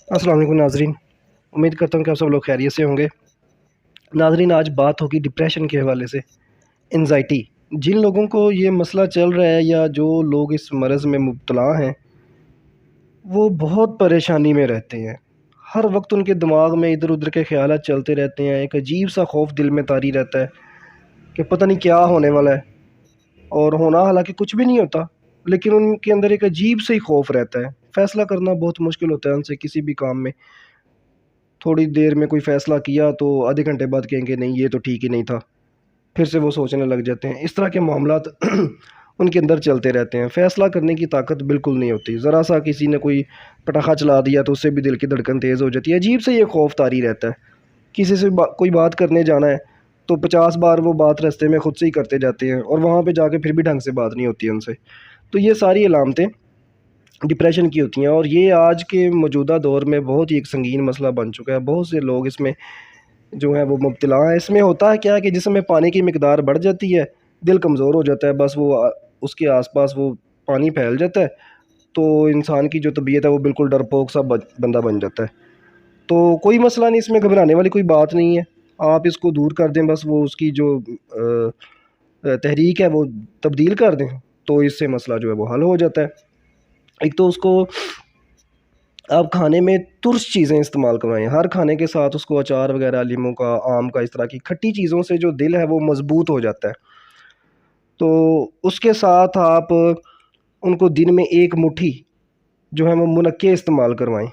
अस्सलाम वालेकुम नाजरीन। उम्मीद करता हूँ कि आप सब लोग खैरियत से होंगे। नाजरीन, आज बात होगी डिप्रेशन के हवाले से। एनजाइटी, जिन लोगों को ये मसला चल रहा है या जो लोग इस मरज़ में मुब्तला हैं, वो बहुत परेशानी में रहते हैं। हर वक्त उनके दिमाग में इधर उधर के ख्यालात चलते रहते हैं। एक अजीब सा खौफ दिल में तारी रहता है कि पता नहीं क्या होने वाला है, और होना हालांकि कुछ भी नहीं होता, लेकिन उनके अंदर एक अजीब सा ही खौफ रहता है। फ़ैसला करना बहुत मुश्किल होता है उनसे किसी भी काम में। थोड़ी देर में कोई फ़ैसला किया तो आधे घंटे बाद कहेंगे नहीं, ये तो ठीक ही नहीं था। फिर से वो सोचने लग जाते हैं। इस तरह के मामलात उनके अंदर चलते रहते हैं। फ़ैसला करने की ताकत बिल्कुल नहीं होती। ज़रा सा किसी ने कोई पटाखा चला दिया तो उससे भी दिल की धड़कन तेज़ हो जाती है। अजीब से ये खौफ तारी रहता है। किसी से कोई बात करने जाना है तो 50 बार वो बात रास्ते में ख़ुद से ही करते जाते हैं, और वहाँ पे जाके फिर भी ढंग से बात नहीं होती है उनसे। तो ये सारी अलामतें डिप्रेशन की होती हैं, और ये आज के मौजूदा दौर में बहुत ही एक संगीन मसला बन चुका है। बहुत से लोग इसमें जो है वो मुब्तला हैं। इसमें होता है क्या है कि जिसमें पानी की मिकदार बढ़ जाती है, दिल कमज़ोर हो जाता है। बस वो उसके आसपास वो पानी फैल जाता है, तो इंसान की जो तबीयत है वो बिल्कुल डरपोक सा बंदा बन जाता है। तो कोई मसला नहीं, इसमें घबराने वाली कोई बात नहीं है। आप इसको दूर कर दें, बस वो उसकी जो तहरीक है वो तब्दील कर दें, तो इससे मसला जो है वो हल हो जाता है। एक तो उसको आप खाने में तुर्श चीज़ें इस्तेमाल करवाएं। हर खाने के साथ उसको अचार वगैरह, लीमू का, आम का, इस तरह की खट्टी चीज़ों से जो दिल है वो मज़बूत हो जाता है। तो उसके साथ आप उनको दिन में एक मुट्ठी जो है वो मुनक्के इस्तेमाल करवाएं।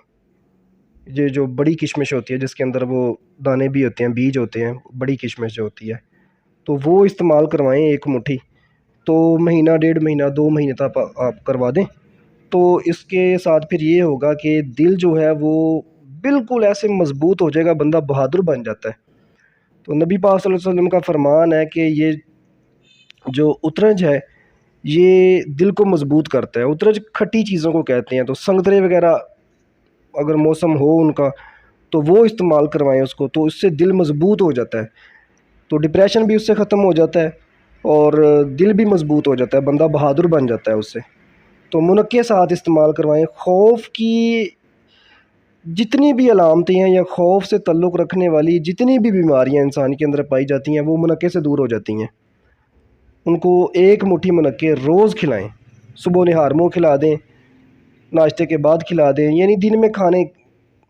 ये जो बड़ी किशमिश होती है जिसके अंदर वो दाने भी होते हैं, बीज होते हैं, बड़ी किशमिश जो होती है, तो वो इस्तेमाल करवाएं एक मुट्ठी। तो महीना, 1.5 महीना, 2 महीने तक आप करवा दें। तो इसके साथ फिर ये होगा कि दिल जो है वो बिल्कुल ऐसे मज़बूत हो जाएगा, बंदा बहादुर बन जाता है। तो नबी पाक सल्लल्लाहु अलैहि वसल्लम का फरमान है कि ये जो उतरज है ये दिल को मज़बूत करता है। उतरज खट्टी चीज़ों को कहते हैं। तो संगतरे वगैरह अगर मौसम हो उनका तो वो इस्तेमाल करवाएं उसको, तो इससे दिल मज़बूत हो जाता है। तो डिप्रेशन भी उससे ख़त्म हो जाता है, और दिल भी मज़बूत हो जाता है, बंदा बहादुर बन जाता है उससे। तो मुनक्के साथ इस्तेमाल करवाएं। खौफ की जितनी भी अलामतें हैं या खौफ से ताल्लुक़ रखने वाली जितनी भी बीमारियां इंसान के अंदर पाई जाती हैं वो मुनक्के से दूर हो जाती हैं। उनको एक मुट्ठी मुनक्के रोज़ खिलाएं। सुबह निहार मुँह खिला दें, नाश्ते के बाद खिला दें, यानी दिन में खाने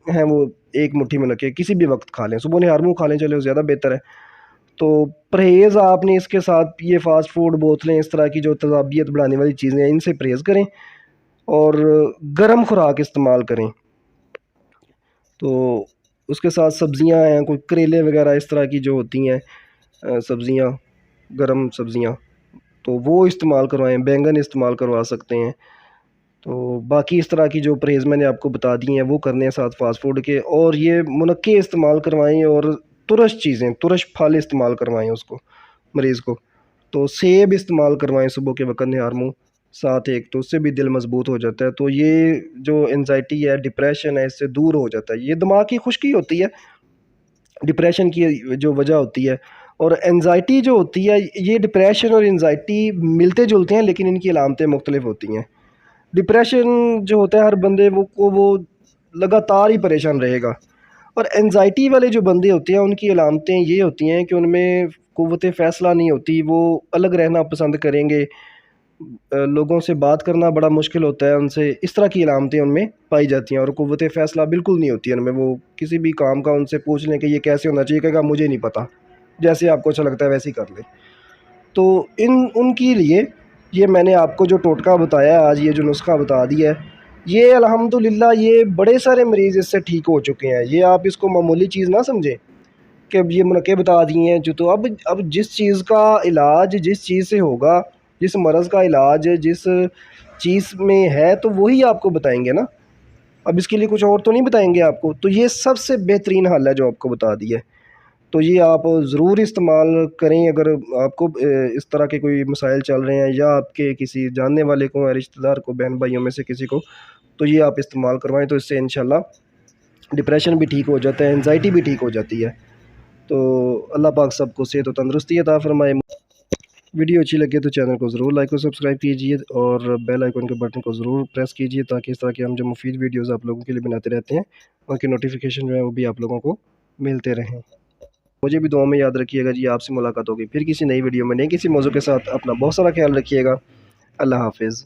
हैं वो एक मुट्ठी मुनक्के किसी भी वक्त खा लें। सुबह निहार मुँह खा लें, चले, ज़्यादा बेहतर है। तो परहेज़ आपने इसके साथ ये फ़ास्ट फूड, बोतलें, इस तरह की जो तज़ाबियत बढ़ाने वाली चीज़ें हैं इनसे परहेज़ करें, और गर्म खुराक इस्तेमाल करें। तो उसके साथ सब्ज़ियां हैं, कोई करेले वगैरह इस तरह की जो होती हैं सब्ज़ियां, गरम सब्ज़ियां, तो वो इस्तेमाल करवाएं। बैंगन इस्तेमाल करवा सकते हैं। तो बाकी इस तरह की जो परहेज़ मैंने आपको बता दी हैं वो करने हैं साथ फास्ट फूड के, और ये मुनक्के इस्तेमाल करवाएं, और तुरश चीज़ें, तुरश फल इस्तेमाल करवाएं उसको, मरीज़ को। तो सेब इस्तेमाल करवाएं सुबह के वक़्त निहार मुँह साथ एक, तो उससे भी दिल मज़बूत हो जाता है। तो ये जो एंजाइटी है, डिप्रेशन है, इससे दूर हो जाता है। ये दिमाग की खुश्की होती है डिप्रेशन की जो वजह होती है। और एंजाइटी जो होती है, ये डिप्रेशन और एंजाइटी मिलते जुलते हैं, लेकिन इनकी अलामतें मुख्तलिफ होती हैं। डिप्रेशन जो होता है हर बंदे वो लगातार ही परेशान रहेगा, और एंजाइटी वाले जो बंदे होते हैं उनकी अलामतें ये होती हैं कि उनमें क़ुव्वत फ़ैसला नहीं होती। वो अलग रहना पसंद करेंगे, लोगों से बात करना बड़ा मुश्किल होता है उनसे। इस तरह की अलामतें उनमें पाई जाती हैं, और क़ुव्वत फ़ैसला बिल्कुल नहीं होती है उनमें। वो किसी भी काम का उनसे पूछ लें कि ये कैसे होना चाहिए, कहेगा मुझे नहीं पता, जैसे आपको अच्छा लगता है वैसे ही कर लें। तो इन उनके लिए ये मैंने आपको जो टोटका बताया है आज, ये जो नुस्खा बता दिया है, ये अल्हम्दुलिल्लाह ये बड़े सारे मरीज़ इससे ठीक हो चुके हैं। ये आप इसको मामूली चीज़ ना समझें कि अब ये मुनक्के बता दिए हैं जो, तो अब जिस चीज़ का इलाज जिस चीज़ से होगा, जिस मर्ज़ का इलाज जिस चीज़ में है, तो वही आपको बताएंगे ना। अब इसके लिए कुछ और तो नहीं बताएंगे आपको। तो ये सबसे बेहतरीन हल है जो आपको बता दिया है। तो ये आप ज़रूर इस्तेमाल करें। अगर आपको इस तरह के कोई मसाइल चल रहे हैं, या आपके किसी जानने वाले को या रिश्तेदार को, बहन भाइयों में से किसी को, तो ये आप इस्तेमाल करवाएं। तो इससे इंशाल्लाह डिप्रेशन भी ठीक हो जाता है, एंजाइटी भी ठीक हो जाती है। तो अल्लाह पाक सबको सेहत और तंदरुस्ती अता फरमाए। वीडियो अच्छी लगे तो चैनल को ज़रूर लाइक और सब्सक्राइब कीजिए और बेल आइकन के बटन को ज़रूर प्रेस कीजिए, ताकि इस तरह के हम जो मुफीद वीडियोज़ आप लोगों के लिए बनाते रहते हैं उनके नोटिफिकेशन जो है वो भी आप लोगों को मिलते रहें। मुझे भी दुआ में याद रखिएगा जी। आपसे मुलाकात होगी फिर किसी नई वीडियो में, नए किसी मौजू के साथ। अपना बहुत सारा ख्याल रखिएगा। अल्लाह हाफिज़।